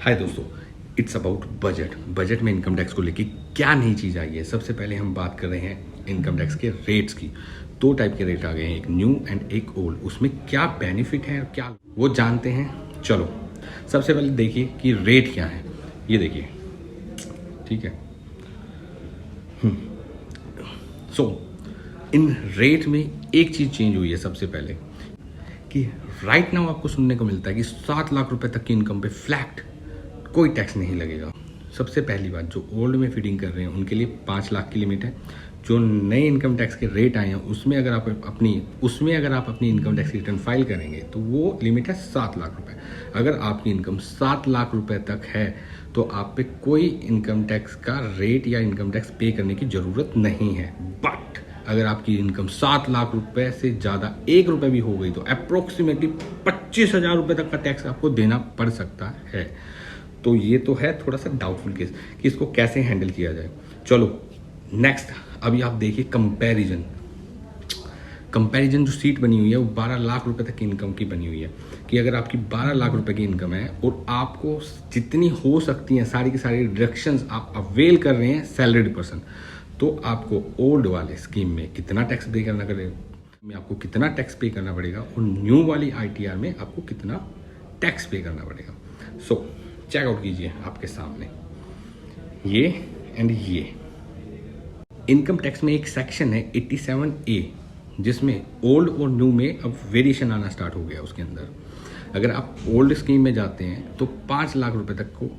हाय दोस्तों, it's about budget. Budget में income tax को लेके क्या नई चीज़ आई है। सबसे पहले हम बात कर रहे हैं इनकम टैक्स के रेट्स की। दो टाइप के रेट आ गए हैं, एक न्यू एंड एक ओल्ड। उसमें क्या बेनिफिट है और क्या वो जानते हैं। चलो सबसे पहले देखिए कि रेट क्या है। ये देखिए, ठीक है। सो इन रेट में एक चीज़ चेंज हुई है सबसे पहले कि राइट नाउ आपको सुनने को मिलता है कि 7 लाख रुपए तक की इनकम पे फ्लैट कोई टैक्स नहीं लगेगा। सबसे पहली बात, जो ओल्ड में फीडिंग कर रहे हैं उनके लिए 5 लाख की लिमिट है। जो नए इनकम टैक्स के रेट आए हैं उसमें अगर आप अपनी इनकम टैक्स रिटर्न फाइल करेंगे तो वो लिमिट है 7 लाख रुपए। अगर आपकी इनकम 7 लाख रुपए तक है तो आप पे कोई इनकम टैक्स का रेट या इनकम टैक्स पे करने की ज़रूरत नहीं है। बट अगर आपकी इनकम 7 लाख रुपए से ज़्यादा 1 रुपये भी हो गई तो अप्रोक्सीमेटली 25,000 रुपये तक का टैक्स आपको देना पड़ सकता है। तो ये तो है थोड़ा सा डाउटफुल केस कि इसको कैसे हैंडल किया जाए। चलो नेक्स्ट, अभी आप देखिए कंपैरिजन जो सीट बनी हुई है वो 12 लाख रुपए तक की इनकम की बनी हुई है कि अगर आपकी 12 लाख रुपए की इनकम है और आपको जितनी हो सकती हैं सारी की सारी डिडक्शंस आप अवेल कर रहे हैं सैलरीड पर्सन, तो आपको ओल्ड वाले स्कीम में कितना टैक्स पे करना पड़ेगा और न्यू वाली ITR में आपको कितना टैक्स पे करना पड़ेगा। सो चेकआउट कीजिए आपके सामने ये एंड ये। इनकम टैक्स में एक सेक्शन है 87A जिसमें ओल्ड और न्यू में अब वेरिएशन आना स्टार्ट हो गया। उसके अंदर अगर आप ओल्ड स्कीम में जाते हैं तो 5 लाख रुपए तक को,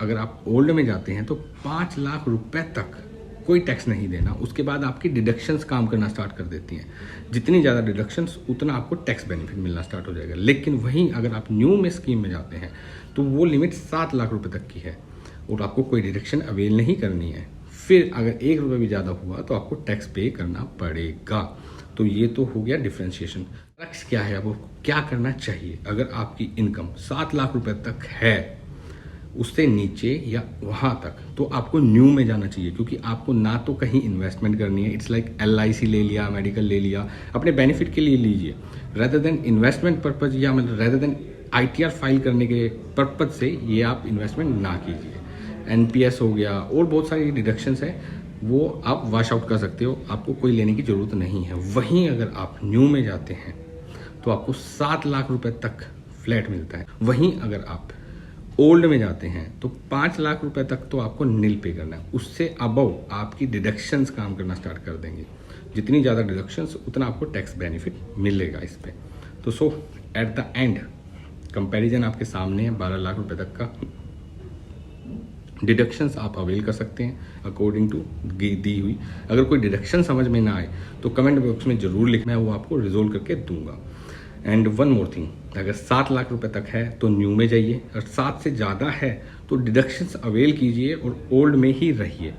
अगर आप ओल्ड में जाते हैं तो 5 लाख रुपए तक कोई टैक्स नहीं देना। उसके बाद आपकी डिडक्शंस काम करना स्टार्ट कर देती हैं। जितनी ज़्यादा डिडक्शंस उतना आपको टैक्स बेनिफिट मिलना स्टार्ट हो जाएगा। लेकिन वहीं अगर आप न्यू में स्कीम में जाते हैं तो वो लिमिट 7 लाख रुपए तक की है और आपको कोई डिडक्शन अवेल नहीं करनी है। फिर अगर 1 रुपये भी ज़्यादा हुआ तो आपको टैक्स पे करना पड़ेगा। तो ये तो हो गया डिफ्रेंशिएशन। टैक्स क्या है, अब क्या करना चाहिए। अगर आपकी इनकम 7 लाख रुपए तक है, उससे नीचे या वहाँ तक, तो आपको न्यू में जाना चाहिए क्योंकि आपको ना तो कहीं इन्वेस्टमेंट करनी है। इट्स लाइक LIC ले लिया, मेडिकल ले लिया, अपने बेनिफिट के लिए लीजिए रेदर देन इन्वेस्टमेंट पर्पज या मतलब रेदर देन ITR फाइल करने के पर्पज से ये आप इन्वेस्टमेंट ना कीजिए। NPS हो गया और बहुत सारी डिडक्शंस है, वो आप वॉश आउट कर सकते हो, आपको कोई लेने की ज़रूरत नहीं है। वहीं अगर आप न्यू में जाते हैं तो आपको 7 लाख रुपए तक फ्लैट मिलता है। वहीं अगर आप ओल्ड में जाते हैं तो 5 लाख रुपए तक तो आपको नील पे करना है। उससे अबव आपकी डिडक्शंस काम करना स्टार्ट कर देंगे। जितनी ज़्यादा डिडक्शंस उतना आपको टैक्स बेनिफिट मिलेगा इस पर। तो सो एट द एंड कंपैरिजन आपके सामने है। 12 लाख रुपए तक का डिडक्शंस आप अवेल कर सकते हैं अकॉर्डिंग टू दी हुई। अगर कोई डिडक्शन समझ में ना आए तो कमेंट बॉक्स में ज़रूर लिखना है, वो आपको रिजोल्व करके दूंगा। एंड वन मोर थिंग, अगर 7 लाख रुपए तक है तो न्यू में जाइए और 7 से ज़्यादा है तो डिडक्शंस अवेल कीजिए और ओल्ड में ही रहिए।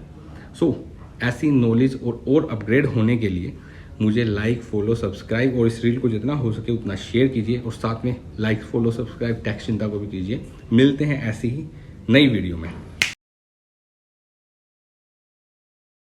सो ऐसी नॉलेज और अपग्रेड होने के लिए मुझे लाइक, फॉलो, सब्सक्राइब और इस रील को जितना हो सके उतना शेयर कीजिए और साथ में लाइक, फॉलो, सब्सक्राइब टैक्स चिंता को भी कीजिए। मिलते हैं ऐसी ही नई वीडियो में।